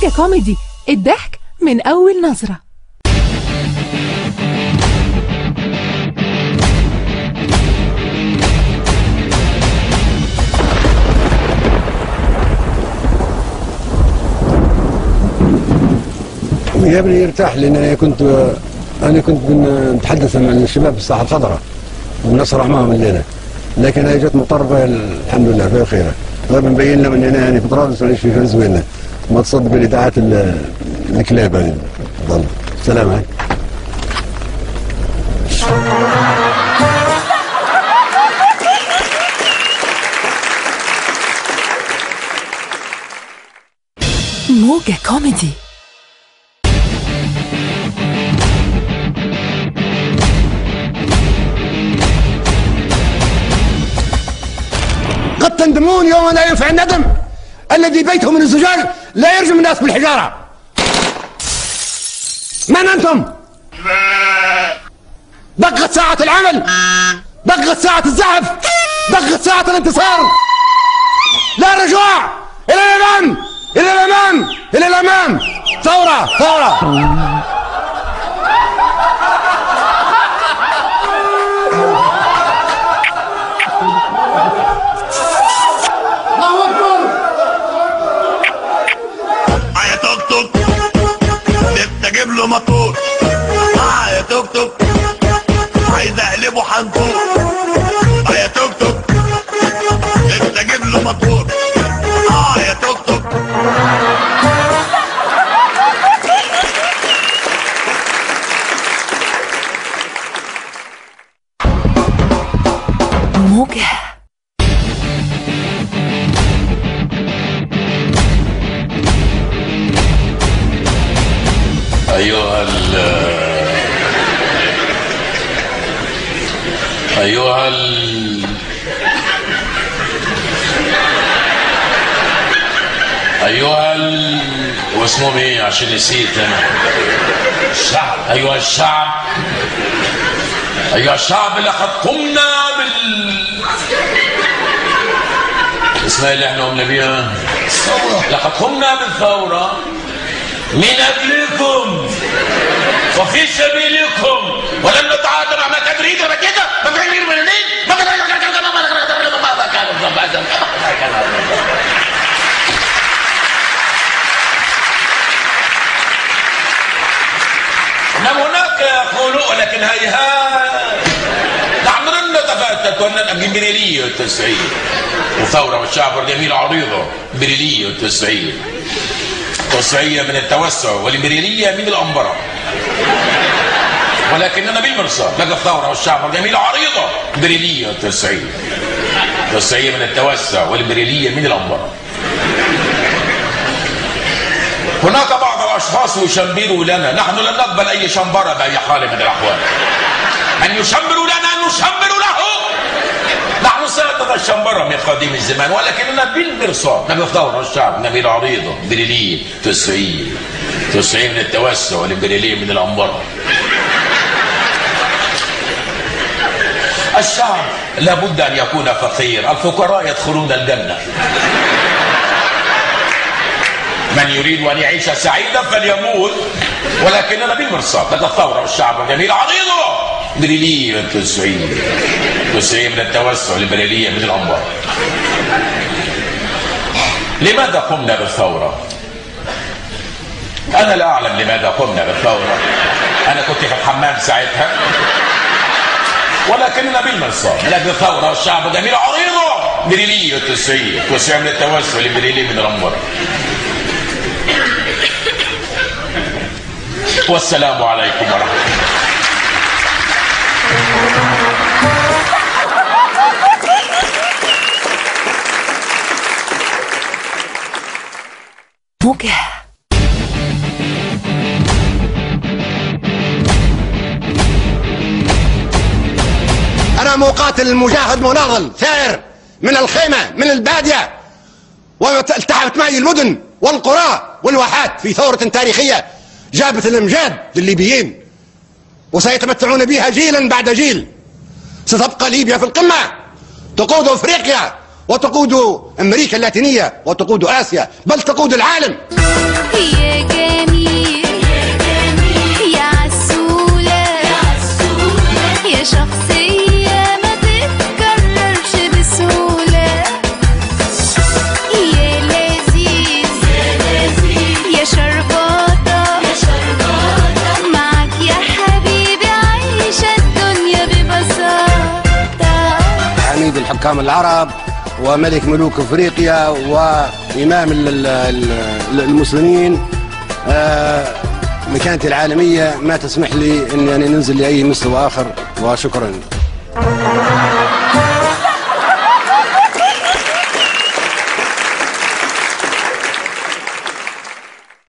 موجة كوميدي، الضحك من أول نظرة. يا ابني يرتاح، لان انا كنت نتحدث مع الشباب في الساحه الخضراء ونسرح معهم الليله، لكن هي جت مطربه الحمد لله فيها خيره. غير نبين لهم اننا يعني في طرابلس ونعيش في فنزويلا، ما تصدق بالاذاعات الكلاب هذه. تفضل. السلام عليكم. موجة كوميدي. قد تندمون يوم لا ينفع الندم، الذي بيته من الزجاج لا يرجم الناس بالحجارة. من أنتم؟ دقت ساعة العمل، دقت ساعة الزحف، دقت ساعة الانتصار. لا رجوع، إلى الأمام، إلى الأمام، إلى الأمام. ثورة ثورة. اجيب له موتور يا توك توك، عايز اقلبه حنطور يا توك توك، انت اجيب له موتور يا توك توك. موجة. أيها واسمهم ايه عشان نسيت انا؟ الشعب. أيها الشعب لقد قمنا اسمها اللي احنا قمنا بيها الثورة. لقد قمنا بالثورة من أجلكم وفي سبيلكم، ولم نتعاطى مع تدريد كده. نعم هناك يقولون، لكن هيهات نحن لن نتفتت وأننا بإمبريالية والتسعير وثورة والشعب والجميل عريضة. إمبريالية والتسعير، التوسعية من التوسع والإمبريالية من الأنبرة، ولكننا بالمرصاد لقى الثورة والشعب والجميل عريضة. إمبريالية والتوسعية، التوسعية من التوسع والإمبريالية من الأنبرة. هناك بعض الأشخاص يشمروا لنا، نحن لن نقبل أي شمبرة بأي حال من الأحوال. أن يشمروا لنا نشمر له. نحن سادة الشمبرة من قديم الزمان، ولكننا بالمرصاد نبي الثورة والشعب نبي العريضة. إمبريالية توسعية، توسعية من التوسع والإمبريالية من الأنبرة. الشعب لابد أن يكون فقير، الفقراء يدخلون الجنة. من يريد أن يعيش سعيدا فليموت، ولكننا بالمرصاد لدى الثورة والشعب الجميل عريضة. إمبريالية توسعية، توسعية من التوسع والإمبريالية من الأنبار. لماذا قمنا بالثورة؟ أنا لا أعلم لماذا قمنا بالثورة، أنا كنت في الحمام ساعتها، ولكننا بالمرصاد لدى الثورة والشعب الجميل عريضة. إمبريالية توسعية، توسعية من التوسع والإمبريالية من الأنبار. والسلام عليكم ورحمة الله. موجة. أنا مقاتل مجاهد مناضل ثائر من الخيمة من البادية، والتحفت معي المدن والقرى والواحات في ثورة تاريخية جابت الامجاد للليبيين، وسيتمتعون بها جيلا بعد جيل. ستبقى ليبيا في القمة، تقود افريقيا وتقود امريكا اللاتينية وتقود اسيا، بل تقود العالم. حكام العرب وملك ملوك افريقيا وامام المسلمين، مكانتي العالميه ما تسمح لي اني ننزل لاي مستوى اخر، وشكرا.